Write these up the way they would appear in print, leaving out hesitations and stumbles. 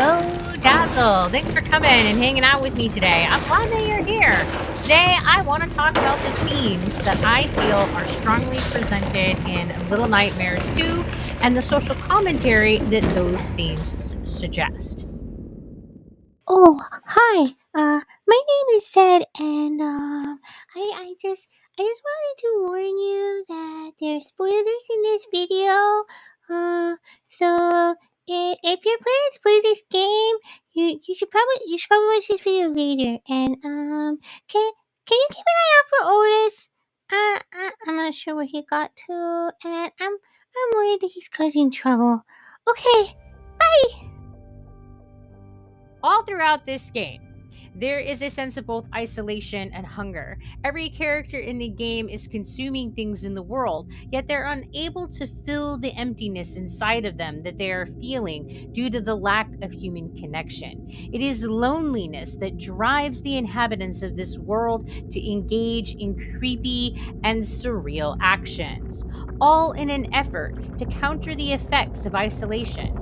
Hello, Dazzle. Thanks for coming and hanging out with me today. I'm glad that you're here. Today, I want to talk about the themes that I feel are strongly presented in Little Nightmares 2 and the social commentary that those themes suggest. Oh, hi. My name is Zed, and I just wanted to warn you that there's spoilers in this video. So if you're planning to play this game, you should probably watch this video later. And can you keep an eye out for Otis? I'm not sure where he got to, and I'm worried that he's causing trouble. Okay, bye. All throughout this game, there is a sense of both isolation and hunger. Every character in the game is consuming things in the world, yet they're unable to fill the emptiness inside of them that they are feeling due to the lack of human connection. It is loneliness that drives the inhabitants of this world to engage in creepy and surreal actions, all in an effort to counter the effects of isolation.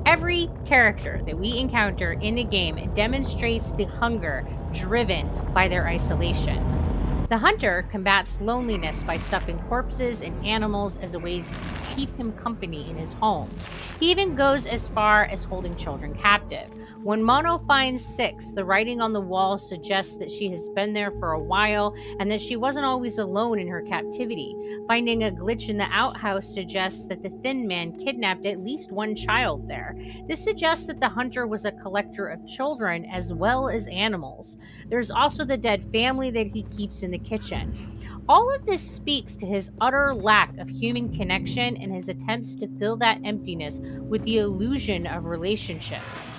Every character that we encounter in the game demonstrates the hunger driven by their isolation. The hunter combats loneliness by stuffing corpses and animals as a way to keep him company in his home. He even goes as far as holding children captive. When Mono finds Six, the writing on the wall suggests that she has been there for a while and that she wasn't always alone in her captivity. Finding a glitch in the outhouse suggests that the Thin Man kidnapped at least one child there. This suggests that the hunter was a collector of children as well as animals. There's also the dead family that he keeps in the kitchen. All of this speaks to his utter lack of human connection and his attempts to fill that emptiness with the illusion of relationships.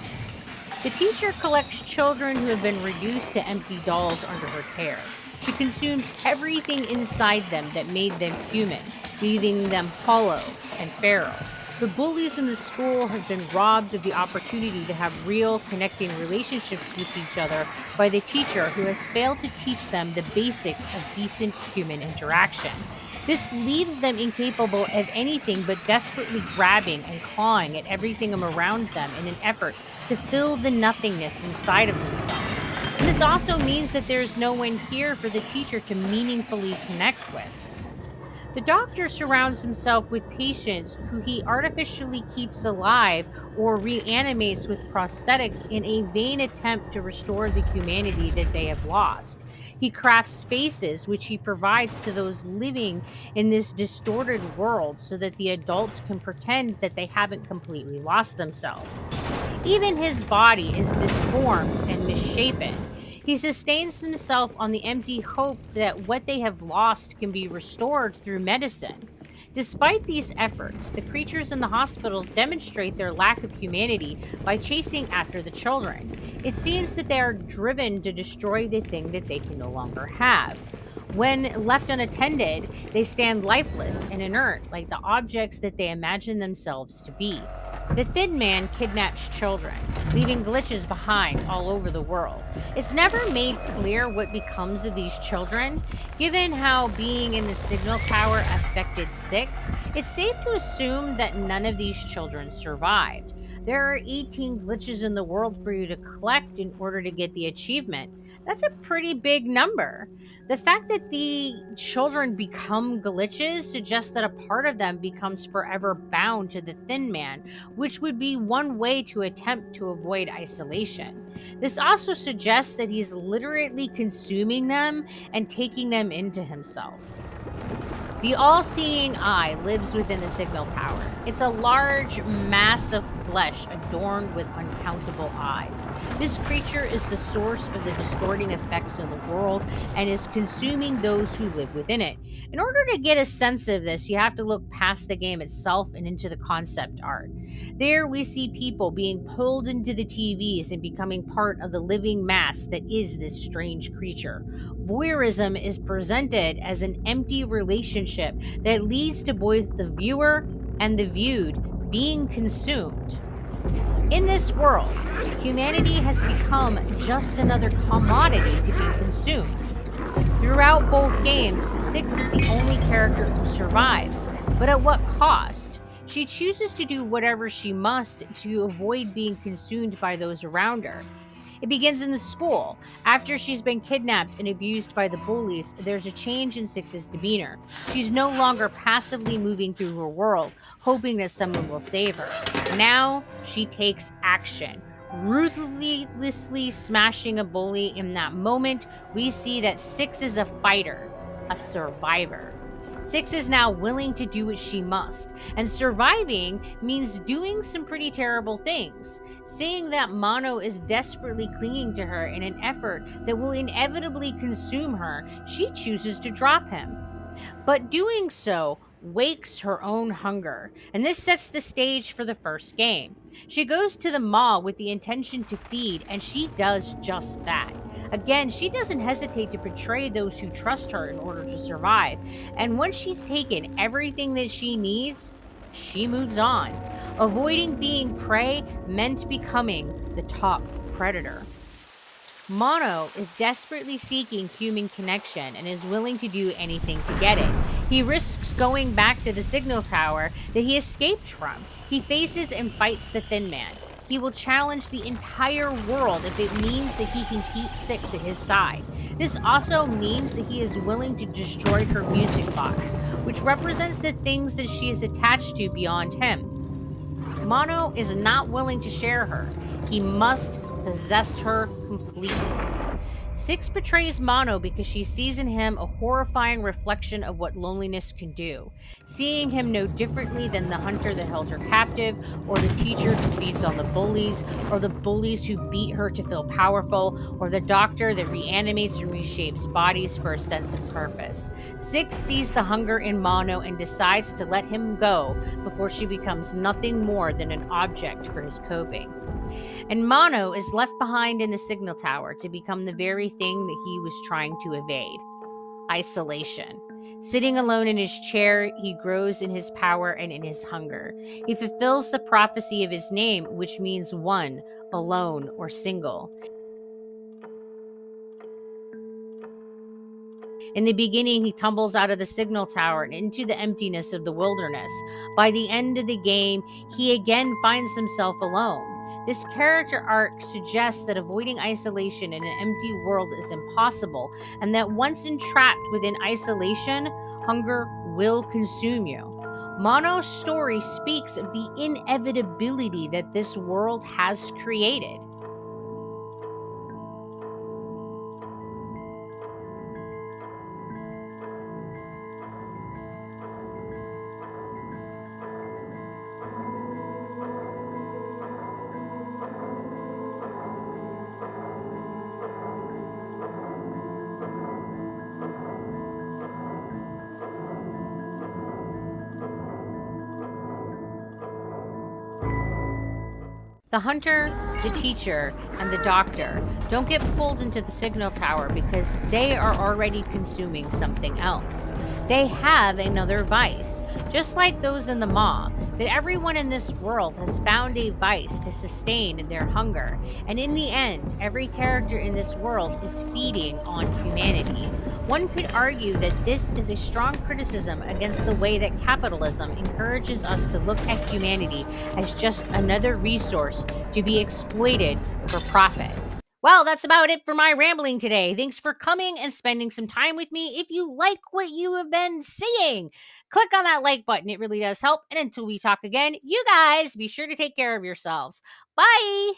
The teacher collects children who have been reduced to empty dolls under her care. She consumes everything inside them that made them human, leaving them hollow and feral. The bullies in the school have been robbed of the opportunity to have real, connecting relationships with each other by the teacher who has failed to teach them the basics of decent human interaction. This leaves them incapable of anything but desperately grabbing and clawing at everything around them in an effort to fill the nothingness inside of themselves. And this also means that there's no one here for the teacher to meaningfully connect with. The doctor surrounds himself with patients who he artificially keeps alive or reanimates with prosthetics in a vain attempt to restore the humanity that they have lost. He crafts spaces which he provides to those living in this distorted world so that the adults can pretend that they haven't completely lost themselves. Even his body is disformed and misshapen. He sustains himself on the empty hope that what they have lost can be restored through medicine. Despite these efforts, the creatures in the hospital demonstrate their lack of humanity by chasing after the children. It seems that they are driven to destroy the thing that they can no longer have. When left unattended, they stand lifeless and inert like the objects that they imagine themselves to be. The Thin Man kidnaps children, leaving glitches behind all over the world. It's never made clear what becomes of these children. Given how being in the signal tower affected Six, it's safe to assume that none of these children survived. There are 18 glitches in the world for you to collect in order to get the achievement. That's a pretty big number. The fact that the children become glitches suggests that a part of them becomes forever bound to the Thin Man, which would be one way to attempt to avoid isolation. This also suggests that he's literally consuming them and taking them into himself. The all seeing eye lives within the signal tower. It's a large mass of flesh adorned with uncountable eyes. This creature is the source of the distorting effects in the world and is consuming those who live within it. In order to get a sense of this, you have to look past the game itself and into the concept art. There, we see people being pulled into the TVs and becoming part of the living mass that is this strange creature. Voyeurism is presented as an empty relationship that leads to both the viewer and the viewed being consumed. In this world, humanity has become just another commodity to be consumed. Throughout both games, Six is the only character who survives, but at what cost? She chooses to do whatever she must to avoid being consumed by those around her. It begins in the school. After she's been kidnapped and abused by the bullies, there's a change in Six's demeanor. She's no longer passively moving through her world, hoping that someone will save her. Now she takes action, ruthlessly smashing a bully. In that moment, we see that Six is a fighter, a survivor. Six is now willing to do what she must, and surviving means doing some pretty terrible things. Seeing that Mono is desperately clinging to her in an effort that will inevitably consume her, she chooses to drop him. But doing so wakes her own hunger, and this sets the stage for the first game. She goes to the mall with the intention to feed, and she does just that. Again, she doesn't hesitate to betray those who trust her in order to survive. And once she's taken everything that she needs, she moves on. Avoiding being prey meant becoming the top predator. Mono is desperately seeking human connection and is willing to do anything to get it. He risks going back to the signal tower that he escaped from. He faces and fights the Thin Man. He will challenge the entire world if it means that he can keep Six at his side. This also means that he is willing to destroy her music box, which represents the things that she is attached to beyond him. Mono is not willing to share her. He must possess her completely. Six betrays Mono because she sees in him a horrifying reflection of what loneliness can do, seeing him no differently than the hunter that held her captive, or the teacher who feeds on the bullies, or the bullies who beat her to feel powerful, or the doctor that reanimates and reshapes bodies for a sense of purpose. Six sees the hunger in Mono and decides to let him go before she becomes nothing more than an object for his coping. And Mono is left behind in the signal tower to become the very thing that he was trying to evade: isolation. Sitting alone in his chair, he grows in his power and in his hunger. He fulfills the prophecy of his name, which means one, alone, or single. In the beginning, he tumbles out of the signal tower and into the emptiness of the wilderness. By the end of the game, he again finds himself alone. This character arc suggests that avoiding isolation in an empty world is impossible, and that once entrapped within isolation, hunger will consume you. Mono's story speaks of the inevitability that this world has created. The hunter, the teacher, and the doctor don't get pulled into the signal tower because they are already consuming something else. They have another vice, just like those in the maw. But everyone in this world has found a vice to sustain their hunger. And in the end, every character in this world is feeding on humanity. One could argue that this is a strong criticism against the way that capitalism encourages us to look at humanity as just another resource to be exploited for profit. Well, that's about it for my rambling today. Thanks for coming and spending some time with me. If you like what you have been seeing, click on that like button. It really does help. And until we talk again, you guys be sure to take care of yourselves. Bye.